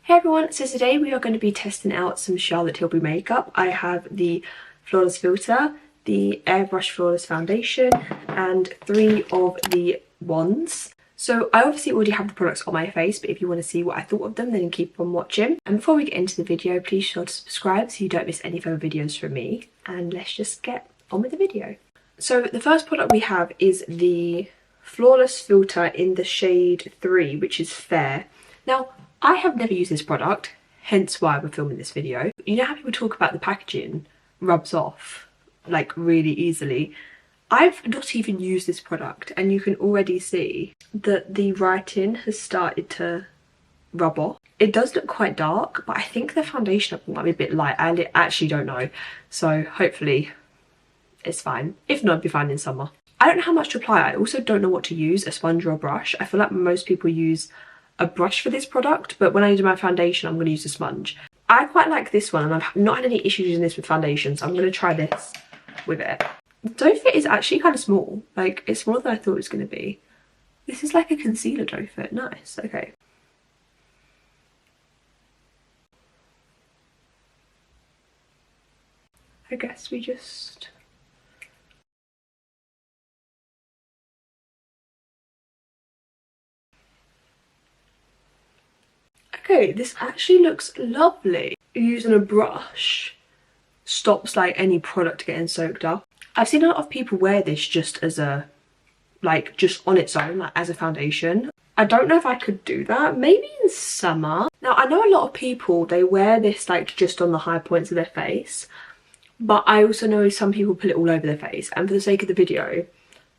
Hey everyone, so today we are going to be testing out some Charlotte Tilbury makeup. I have the Flawless Filter, the Airbrush Flawless Foundation, and 3 of the wands. So I obviously already have the products on my face, but if you want to see what I thought of them, then keep on watching. And before we get into the video, please be sure to subscribe so you don't miss any further videos from me. And let's just get on with the video. So the first product we have is the Flawless Filter in the shade 3, which is Fair. Now, I have never used this product, hence why we're filming this video. You know how people talk about the packaging rubs off like really easily? I've not even used this product and you can already see that the writing has started to rub off. It does look quite dark, but I think the foundation might be a bit light. I actually don't know, so hopefully it's fine. If not, it'll be fine in summer. I don't know how much to apply. I also don't know what to use, a sponge or a brush. I feel like most people use a brush for this product, but when I do my foundation I'm going to use a sponge. I quite like this one and I've not had any issues using this with foundation, so I'm going to try this with it. The doe fit is actually kind of small, like it's smaller than I thought it was going to be. This is like a concealer doe fit, nice, okay. I guess we just... Okay, this actually looks lovely. Using a brush stops like any product getting soaked up. I've seen a lot of people wear this just as a, like just on its own, like as a foundation. I don't know if I could do that, maybe in summer. Now I know a lot of people, they wear this like just on the high points of their face, but I also know some people put it all over their face, and for the sake of the video,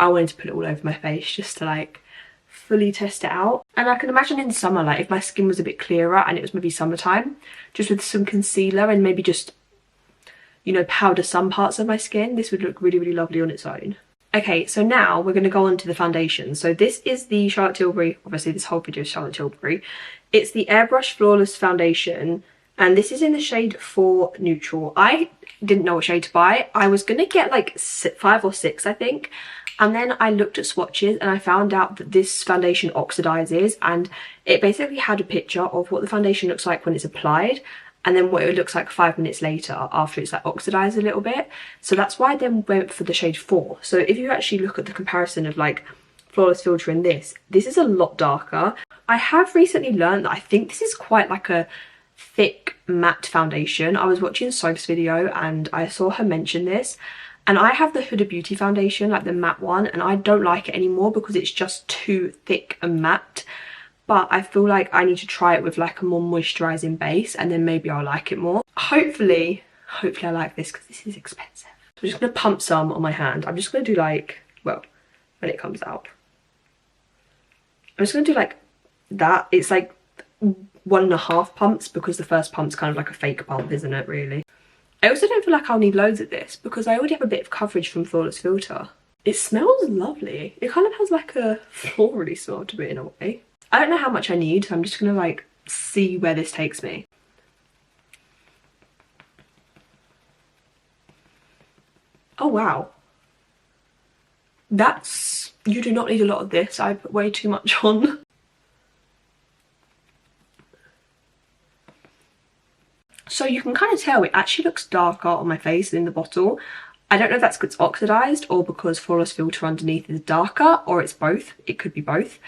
I wanted to put it all over my face just to like fully test it out. And I can imagine in summer, like if my skin was a bit clearer and it was maybe summertime, just with some concealer and maybe just, you know, powder some parts of my skin, this would look really, really lovely on its own. Okay, so now we're going to go on to the foundation. So this is the Charlotte Tilbury, obviously this whole video is Charlotte Tilbury. It's the Airbrush Flawless Foundation, and this is in the shade 4 Neutral. I didn't know what shade to buy. I was going to get like 5 or 6, I think. And then I looked at swatches and I found out that this foundation oxidizes, and it basically had a picture of what the foundation looks like when it's applied and then what it looks like 5 minutes later after it's like oxidized a little bit. So that's why I then went for the shade 4. So if you actually look at the comparison of like Flawless Filter and this is a lot darker. I have recently learned that I think this is quite like a thick matte foundation. I was watching Soph's video and I saw her mention this. And I have the Huda Beauty foundation, like the matte one, and I don't like it anymore because it's just too thick and matte. But I feel like I need to try it with like a more moisturising base and then maybe I'll like it more. Hopefully I like this because this is expensive. So I'm just going to pump some on my hand. I'm just going to do like, well, when it comes out. I'm just going to do like that. It's like 1.5 pumps because the first pump's kind of like a fake pump, isn't it, really? I also don't feel like I'll need loads of this because I already have a bit of coverage from Flawless Filter. It smells lovely. It kind of has like a florally smell to it in a way. I don't know how much I need, so I'm just gonna like see where this takes me. Oh wow. You do not need a lot of this. I put way too much on. So you can kind of tell it actually looks darker on my face than in the bottle. I don't know if that's because it's oxidized or because Flawless Filter underneath is darker, or it's both. It could be both.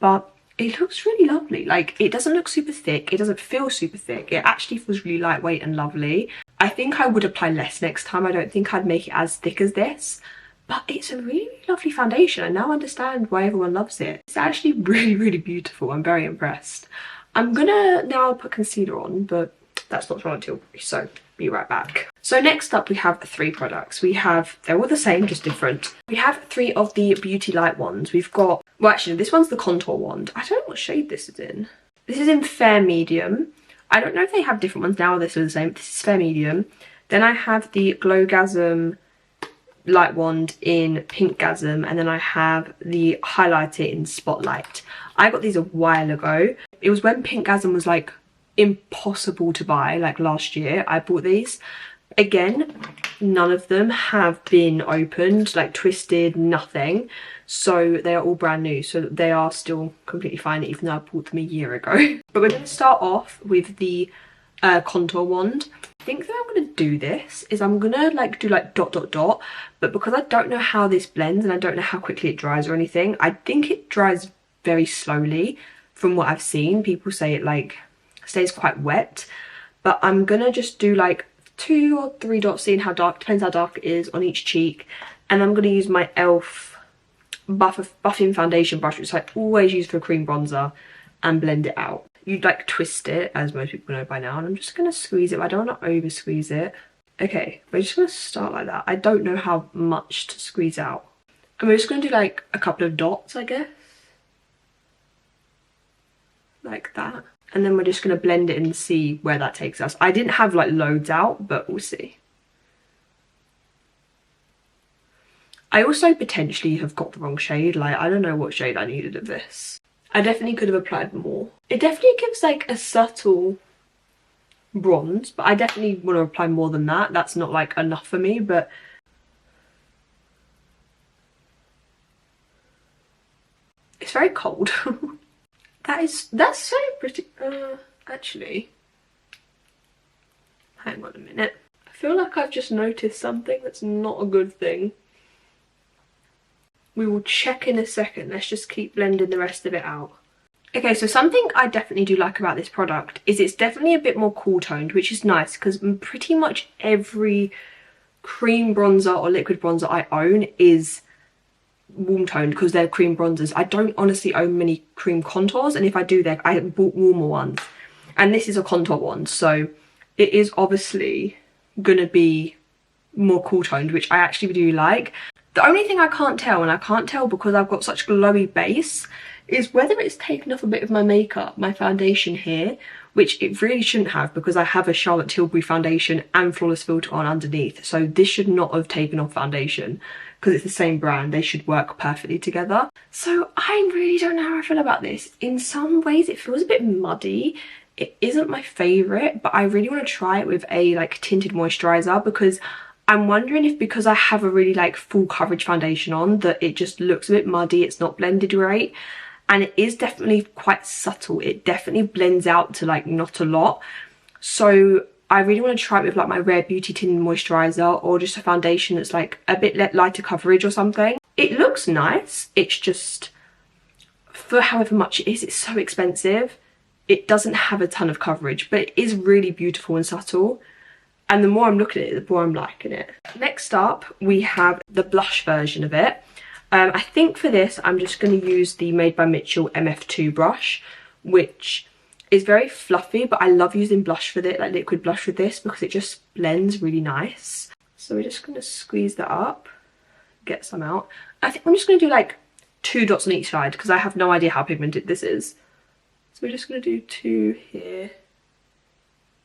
But it looks really lovely. Like, it doesn't look super thick. It doesn't feel super thick. It actually feels really lightweight and lovely. I think I would apply less next time. I don't think I'd make it as thick as this. But it's a really, really lovely foundation. I now understand why everyone loves it. It's actually really, really beautiful. I'm very impressed. I'm gonna now put concealer on, but that's not Charlotte Tilbury, so be right back. So next up we have 3 products. They're all the same, just different. We have 3 of the Beauty Light wands. We've got, well actually this one's the contour wand. I don't know what shade this is in. This is in Fair Medium. I don't know if they have different ones now or this is the same. This is Fair Medium. Then I have the Glowgasm Light Wand in Pinkgasm, and then I have the highlighter in Spotlight. I got these a while ago. It was when Pinkgasm was like impossible to buy, like last year I bought these, Again, none of them have been opened, like twisted, nothing. So they are all brand new, so they are still completely fine, even though I bought them a year ago. But we're going to start off with the contour wand. I think that I'm going to do this is I'm going to like do like dot dot dot, but because I don't know how this blends and I don't know how quickly it dries or anything, I think it dries very slowly. From what I've seen, people say it like stays quite wet, but I'm gonna just do like 2 or 3 dots, seeing how dark, depends how dark it is, on each cheek. And I'm gonna use my ELF buffing foundation brush, which I always use for cream bronzer, and blend it out. You'd like twist it, as most people know by now, and I'm just gonna squeeze it, but I don't want to over squeeze it. Okay, we're just gonna start like that. I don't know how much to squeeze out. And we're just gonna do like a couple of dots, I guess. Like that. And then we're just going to blend it and see where that takes us. I didn't have like loads out, but we'll see. I also potentially have got the wrong shade. Like, I don't know what shade I needed of this. I definitely could have applied more. It definitely gives like a subtle bronze, but I definitely want to apply more than that. That's not like enough for me, but it's very cold. That's so pretty. Actually, hang on a minute. I feel like I've just noticed something that's not a good thing. We will check in a second. Let's just keep blending the rest of it out. Okay, so something I definitely do like about this product is it's definitely a bit more cool toned, which is nice because pretty much every cream bronzer or liquid bronzer I own is warm toned because they're cream bronzers. I don't honestly own many cream contours, and if I do, I bought warmer ones, and this is a contour one, so it is obviously gonna be more cool toned, which I actually do like. The only thing I can't tell, and I can't tell because I've got such glowy base, is whether it's taken off a bit of my makeup, my foundation here, which it really shouldn't have because I have a Charlotte Tilbury foundation and flawless filter on underneath, so this should not have taken off foundation because it's the same brand. They should work perfectly together. So I really don't know how I feel about this. In some ways it feels a bit muddy. It isn't my favourite, but I really want to try it with a like tinted moisturiser because I'm wondering if because I have a really like full coverage foundation on that it just looks a bit muddy, it's not blended right. And it is definitely quite subtle. It definitely blends out to like not a lot. So I really want to try it with like my Rare Beauty tinted moisturiser or just a foundation that's like a bit lighter coverage or something. It looks nice, it's just for however much it is, it's so expensive. It doesn't have a ton of coverage, but it is really beautiful and subtle. And the more I'm looking at it, the more I'm liking it. Next up, we have the blush version of it. I think for this, I'm just going to use the Made by Mitchell MF2 brush, which is very fluffy, but I love using blush with it, like liquid blush with this, because it just blends really nice. So we're just going to squeeze that up, get some out. I think I'm just going to do like 2 dots on each side, because I have no idea how pigmented this is. So we're just going to do 2 here,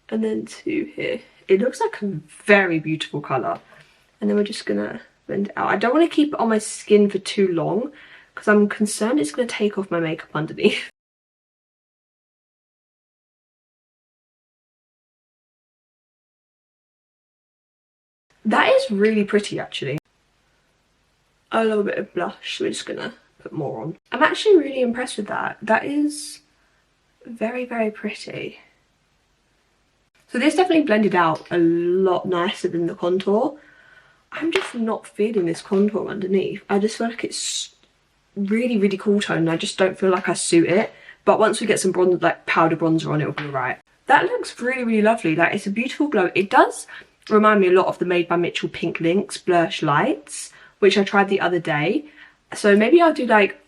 and then 2 here. It looks like a very beautiful colour. And then we're just going to blend it out. I don't want to keep it on my skin for too long because I'm concerned it's going to take off my makeup underneath. That is really pretty actually. A little bit of blush, so we're just going to put more on. I'm actually really impressed with that. That is very, very pretty. So this definitely blended out a lot nicer than the contour. I'm just not feeling this contour underneath. I just feel like it's really, really cool tone and I just don't feel like I suit it. But once we get some bronzer, like powder bronzer on, it'll be alright. That looks really, really lovely. Like, it's a beautiful glow. It does remind me a lot of the Made by Mitchell Pink Lynx Blush Lights, which I tried the other day. So maybe I'll do like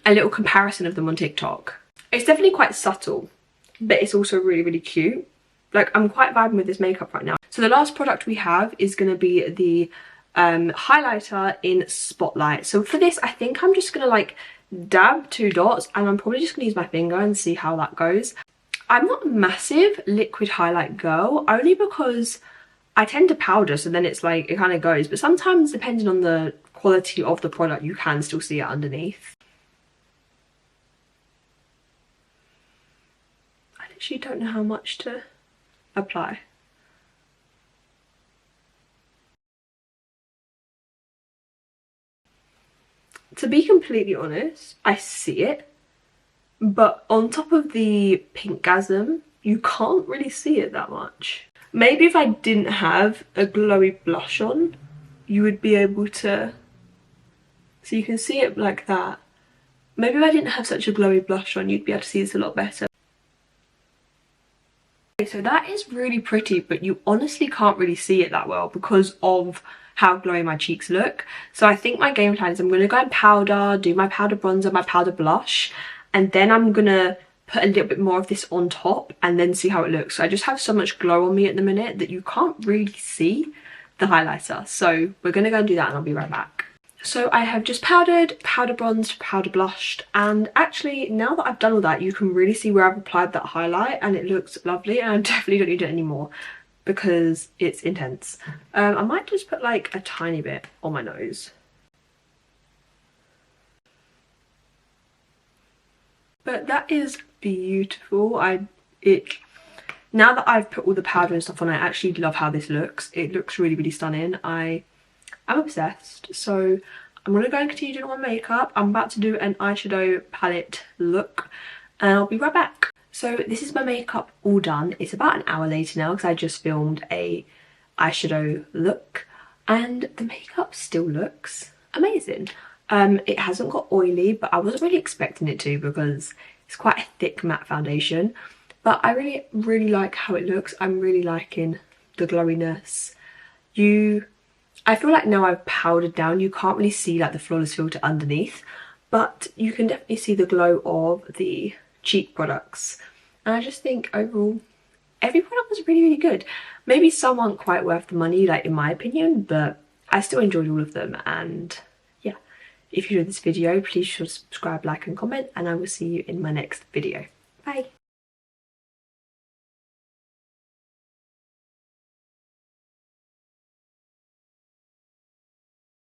a little comparison of them on TikTok. It's definitely quite subtle, but it's also really, really cute. Like, I'm quite vibing with this makeup right now. So the last product we have is going to be the highlighter in Spotlight. So for this, I think I'm just going to like dab 2 dots and I'm probably just going to use my finger and see how that goes. I'm not a massive liquid highlight girl, only because I tend to powder, so then it's like, it kind of goes. But sometimes, depending on the quality of the product, you can still see it underneath. I literally don't know how much to apply. To be completely honest, I see it, but on top of the Pinkgasm, you can't really see it that much. Maybe if I didn't have a glowy blush on, you would be able to, so you can see it like that. Maybe if I didn't have such a glowy blush on, you'd be able to see this a lot better. Okay, so that is really pretty, but you honestly can't really see it that well because of how glowy my cheeks look. So I think my game plan is I'm going to go and powder, do my powder bronzer, my powder blush, and then I'm going to put a little bit more of this on top and then see how it looks. So I just have so much glow on me at the minute that you can't really see the highlighter. So we're going to go and do that and I'll be right back. So I have just powdered, powder bronzed, powder blushed, and actually now that I've done all that, you can really see where I've applied that highlight and it looks lovely, and I definitely don't need it anymore because it's intense. I might just put like a tiny bit on my nose. But that is beautiful. Now that I've put all the powder and stuff on, I actually love how this looks. It looks really, really stunning. I'm obsessed. So I'm going to go and continue doing all my makeup. I'm about to do an eyeshadow palette look and I'll be right back. So this is my makeup all done. It's about an hour later now because I just filmed a eyeshadow look and the makeup still looks amazing. It hasn't got oily, but I wasn't really expecting it to because it's quite a thick matte foundation. But I really, really like how it looks. I'm really liking the glowiness. I feel like now I've powdered down, you can't really see like the Flawless filter underneath, but you can definitely see the glow of the cheek products. And I just think overall, every product was really, really good. Maybe some aren't quite worth the money, like in my opinion, but I still enjoyed all of them. And yeah, if you enjoyed this video, please subscribe, like and comment, and I will see you in my next video. Bye.